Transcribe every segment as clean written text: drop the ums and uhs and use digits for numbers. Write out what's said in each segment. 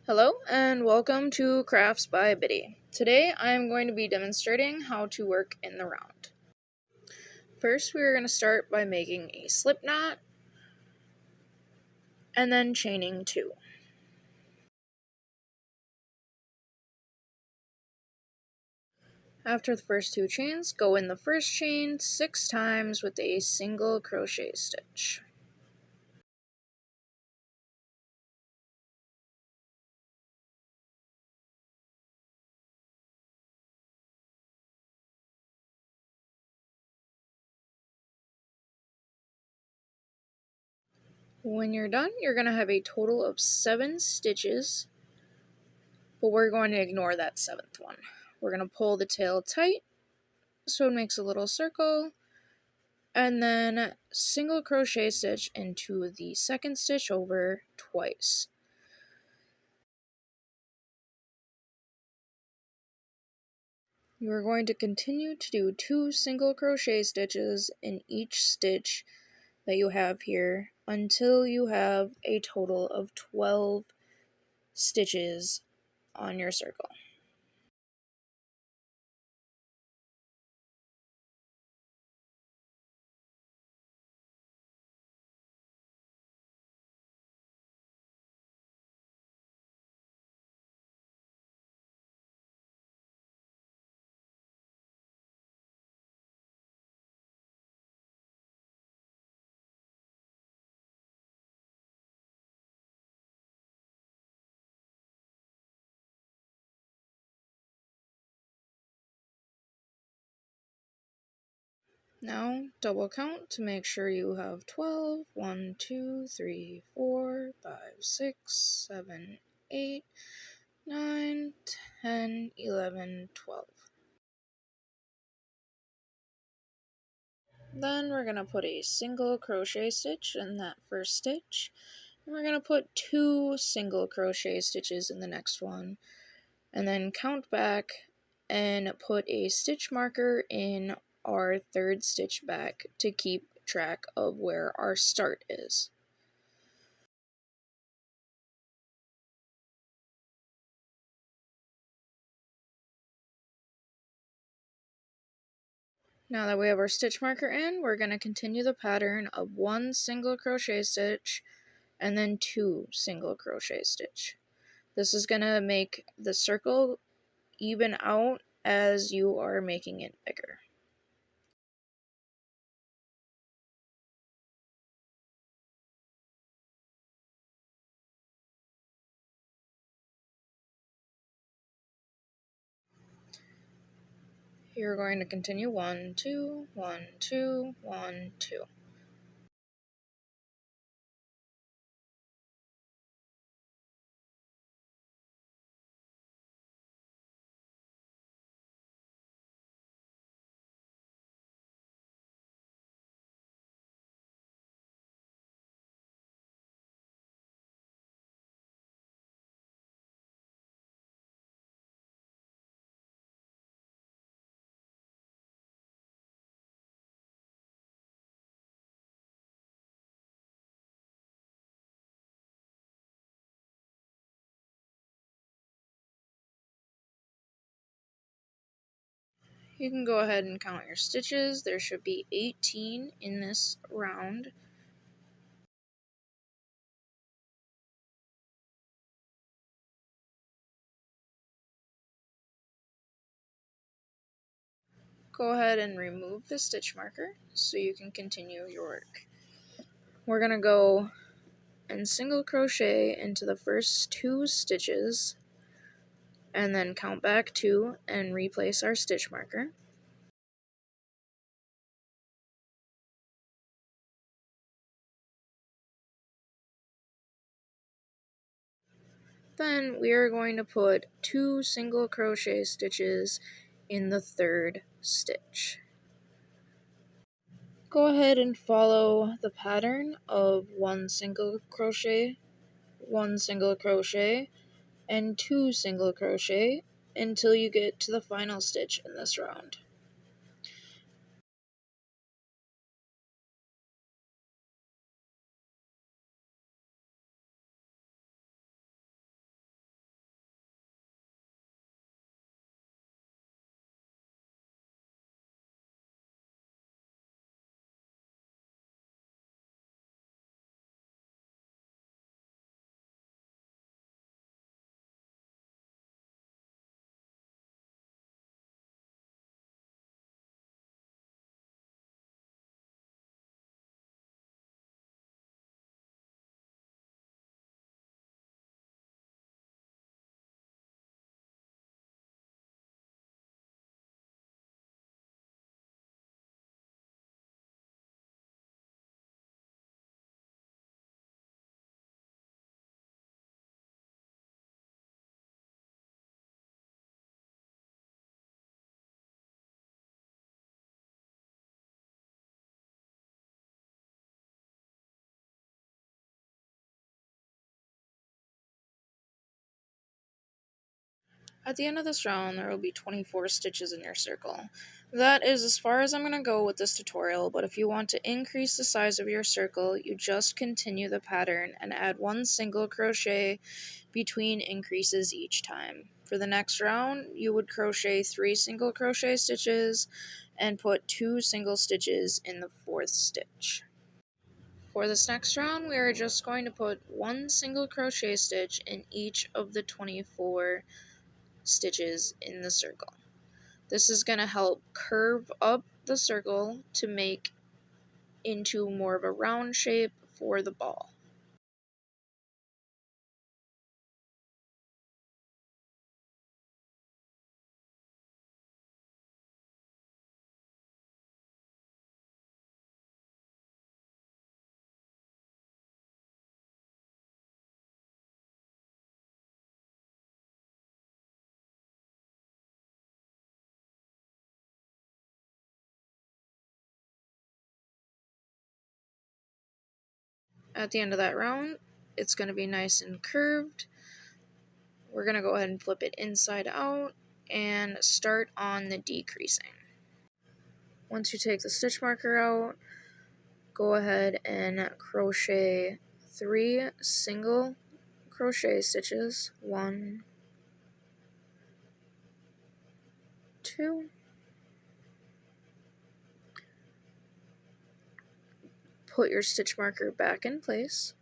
Hello and welcome to Crafts by Biddy. Today I am going to be demonstrating how to work in the round. First we are going to start by making a slip knot and then chaining 2. After the first 2 chains, go in the first chain 6 times with a single crochet stitch. When you're done, you're going to have a total of 7 stitches, but we're going to ignore that 7th one. We're going to pull the tail tight so it makes a little circle, and then single crochet stitch into the second stitch over twice. You are going to continue to do 2 single crochet stitches in each stitch that you have here until you have a total of 12 stitches on your circle. Now double count to make sure you have 12. 1, 2, 3, 4, 5, 6, 7, 8, 9, 10, 11, 12. Then we're going to put a single crochet stitch in that first stitch, and we're going to put 2 single crochet stitches in the next one, and then count back and put a stitch marker in our 3rd stitch back to keep track of where our start is. Now that we have our stitch marker in, we're going to continue the pattern of 1 single crochet stitch and then 2 single crochet stitch. This is going to make the circle even out as you are making it bigger. You're going to continue 1, 2, 1, 2, 1, 2. You can go ahead and count your stitches. There should be 18 in this round. Go ahead and remove the stitch marker so you can continue your work. We're going to go and single crochet into the first 2 stitches and then count back 2 and replace our stitch marker. Then we are going to put 2 single crochet stitches in the 3rd stitch. Go ahead and follow the pattern of 1 single crochet, 1 single crochet, and 2 single crochet until you get to the final stitch in this round. At the end of this round, there will be 24 stitches in your circle. That is as far as I'm going to go with this tutorial, but if you want to increase the size of your circle, you just continue the pattern and add 1 single crochet between increases each time. For the next round, you would crochet 3 single crochet stitches and put 2 single stitches in the 4th stitch. For this next round, we are just going to put 1 single crochet stitch in each of the 24 stitches in the circle. This is going to help curve up the circle to make into more of a round shape for the ball. At the end of that round, it's going to be nice and curved. We're going to go ahead and flip it inside out and start on the decreasing. Once you take the stitch marker out, go ahead and crochet 3 single crochet stitches. 1, 2, put your stitch marker back in place,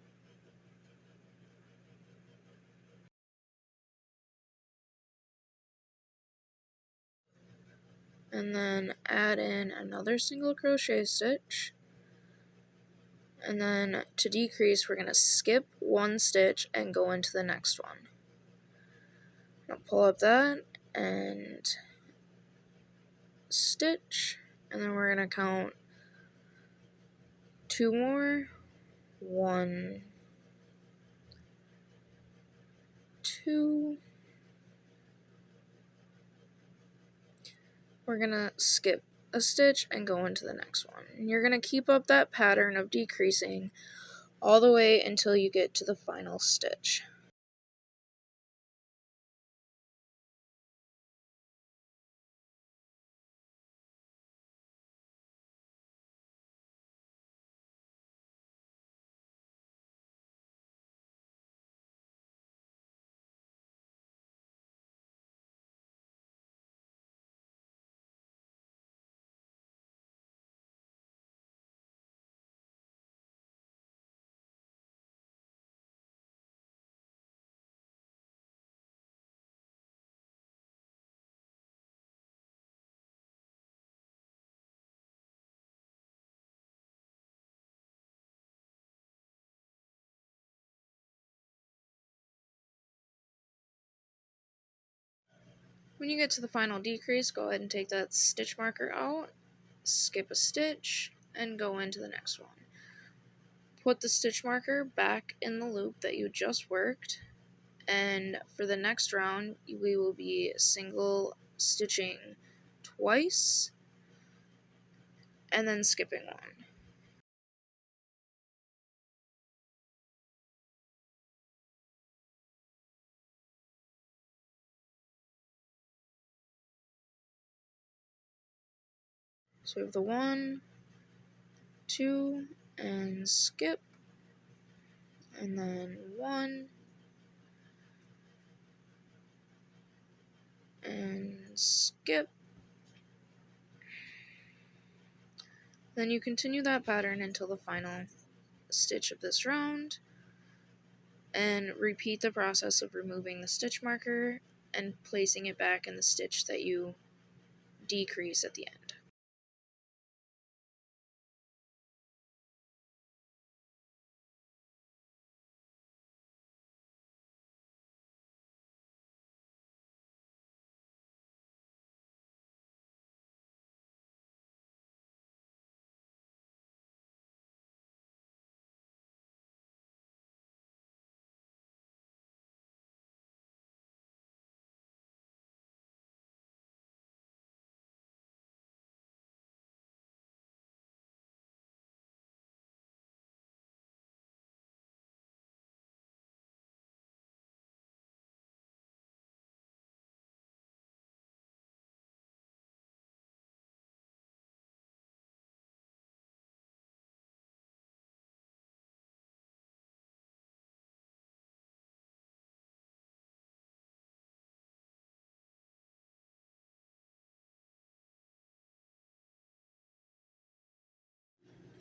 and then add in another single crochet stitch, and then to decrease we're going to skip 1 stitch and go into the next one. I'll pull up that and stitch, and then we're going to count 2 more. 1, 2. We're going to skip a stitch and go into the next one. And you're going to keep up that pattern of decreasing all the way until you get to the final stitch. When you get to the final decrease, go ahead and take that stitch marker out, skip a stitch, and go into the next one. Put the stitch marker back in the loop that you just worked, and for the next round, we will be single stitching twice, and then skipping 1. So we have the 1, 2, and skip, and then 1, and skip. Then you continue that pattern until the final stitch of this round, and repeat the process of removing the stitch marker and placing it back in the stitch that you decrease at the end.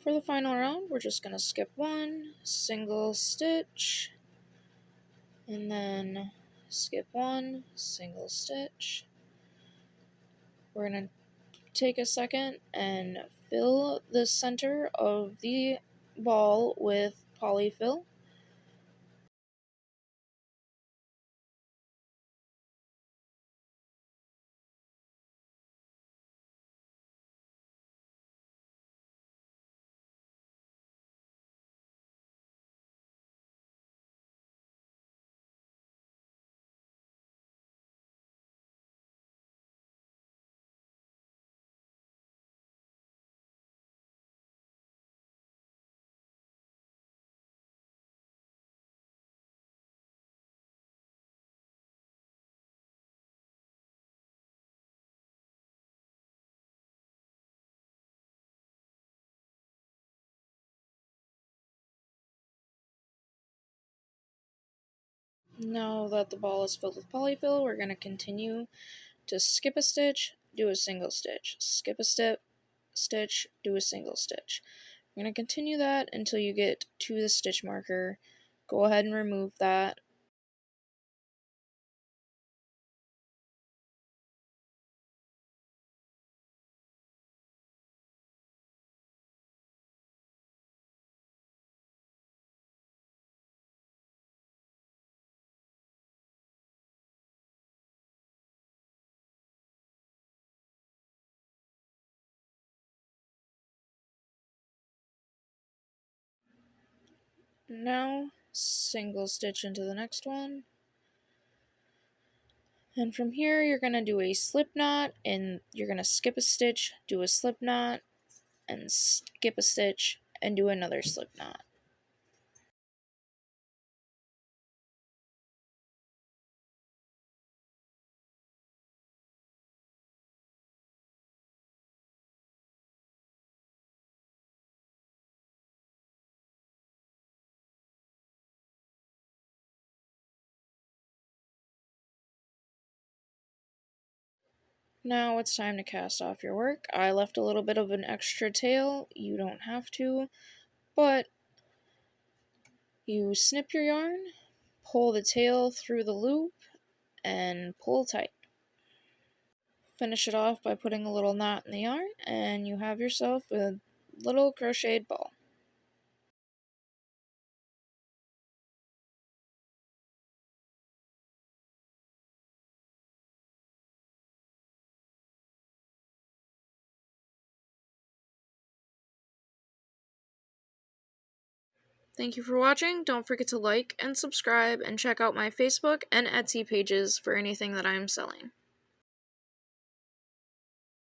For the final round, we're just going to skip one, single stitch, and then skip one, single stitch. We're going to take a second and fill the center of the ball with polyfill. Now that the ball is filled with polyfill, we're going to continue to skip a stitch, do a single stitch, skip a stitch, do a single stitch. We're going to continue that until you get to the stitch marker. Go ahead and remove that. Now single stitch into the next one. And from here you're going to do a slip knot, and you're going to skip a stitch, do a slip knot, and skip a stitch, and do another slip knot. Now it's time to cast off your work. I left a little bit of an extra tail. You don't have to, but you snip your yarn, pull the tail through the loop, and pull tight. Finish it off by putting a little knot in the yarn, and you have yourself a little crocheted ball. Thank you for watching. Don't forget to like and subscribe, and check out my Facebook and Etsy pages for anything that I am selling.